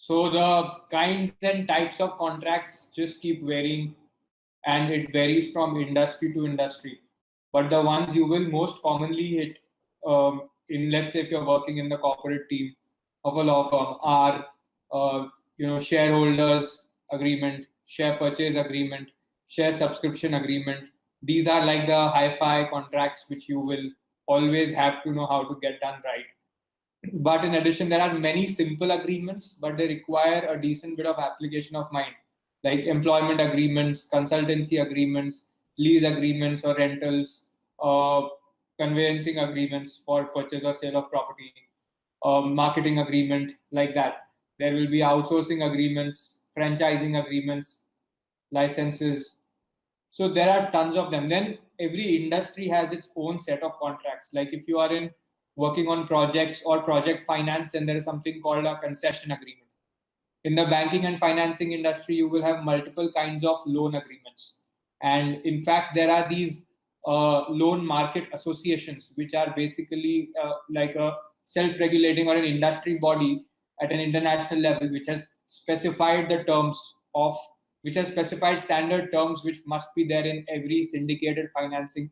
So the kinds and types of contracts just keep varying, and it varies from industry to industry. But the ones you will most commonly hit in, let's say, if you're working in the corporate team of a law firm, are shareholders agreement, share purchase agreement, share subscription agreement. These are like the hi-fi contracts which you will always have to know how to get done right. But in addition, there are many simple agreements, but they require a decent bit of application of mind, like employment agreements, consultancy agreements, lease agreements or rentals, conveyancing agreements for purchase or sale of property, marketing agreement, like that. There will be outsourcing agreements, franchising agreements, licenses. So there are tons of them. Then every industry has its own set of contracts. Like if you are in working on projects or project finance, then there is something called a concession agreement. In the banking and financing industry, you will have multiple kinds of loan agreements. And in fact, there are these loan market associations, which are basically like a self-regulating or an industry body at an international level, which has specified the terms of, which has specified standard terms which must be there in every syndicated financing.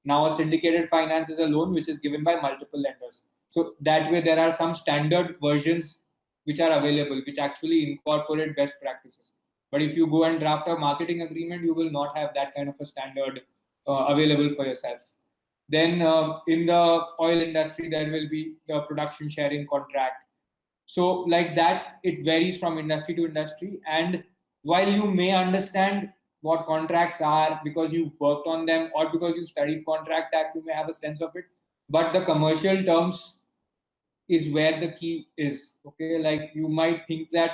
Now, a syndicated finance is a loan which is given by multiple lenders. So that way, there are some standard versions which are available, which actually incorporate best practices. But if you go and draft a marketing agreement, you will not have that kind of a standard available for yourself. Then in the oil industry, there will be the production sharing contract. So like that, it varies from industry to industry. And while you may understand what contracts are because you've worked on them or because you studied contract act, you may have a sense of it. But the commercial terms is where the key is. Okay, like you might think that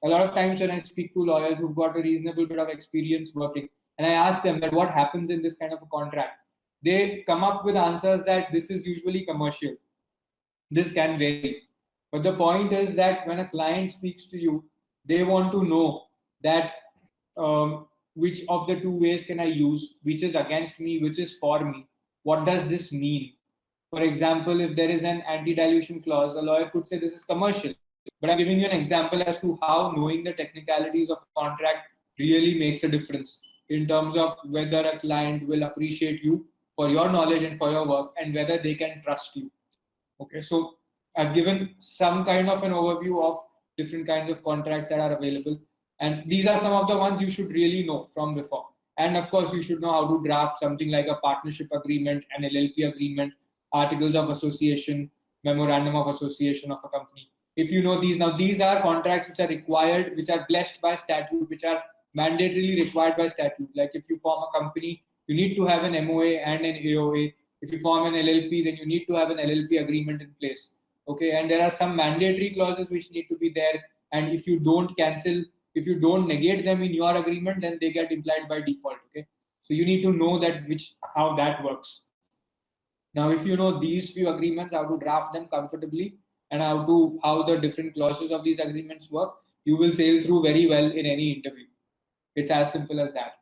a lot of times when I speak to lawyers who've got a reasonable bit of experience working, and I ask them that what happens in this kind of a contract, they come up with answers that this is usually commercial. This can vary. But the point is that when a client speaks to you, they want to know that which of the two ways can I use, which is against me, which is for me. What does this mean? For example, if there is an anti-dilution clause, a lawyer could say this is commercial. But I'm giving you an example as to how knowing the technicalities of a contract really makes a difference in terms of whether a client will appreciate you for your knowledge and for your work and whether they can trust you. Okay, so I've given some kind of an overview of different kinds of contracts that are available. And these are some of the ones you should really know from before. And of course, you should know how to draft something like a partnership agreement, an LLP agreement, articles of association, memorandum of association of a company. If you know these, now these are contracts which are required, which are blessed by statute, which are mandatorily required by statute. Like if you form a company, you need to have an MOA and an AOA. If you form an LLP, then you need to have an LLP agreement in place. Okay, and there are some mandatory clauses which need to be there. And if you don't cancel, if you don't negate them in your agreement, then they get implied by default. Okay, so you need to know that how that works. Now, if you know these few agreements, how to draft them comfortably and how the different clauses of these agreements work, you will sail through very well in any interview. It's as simple as that.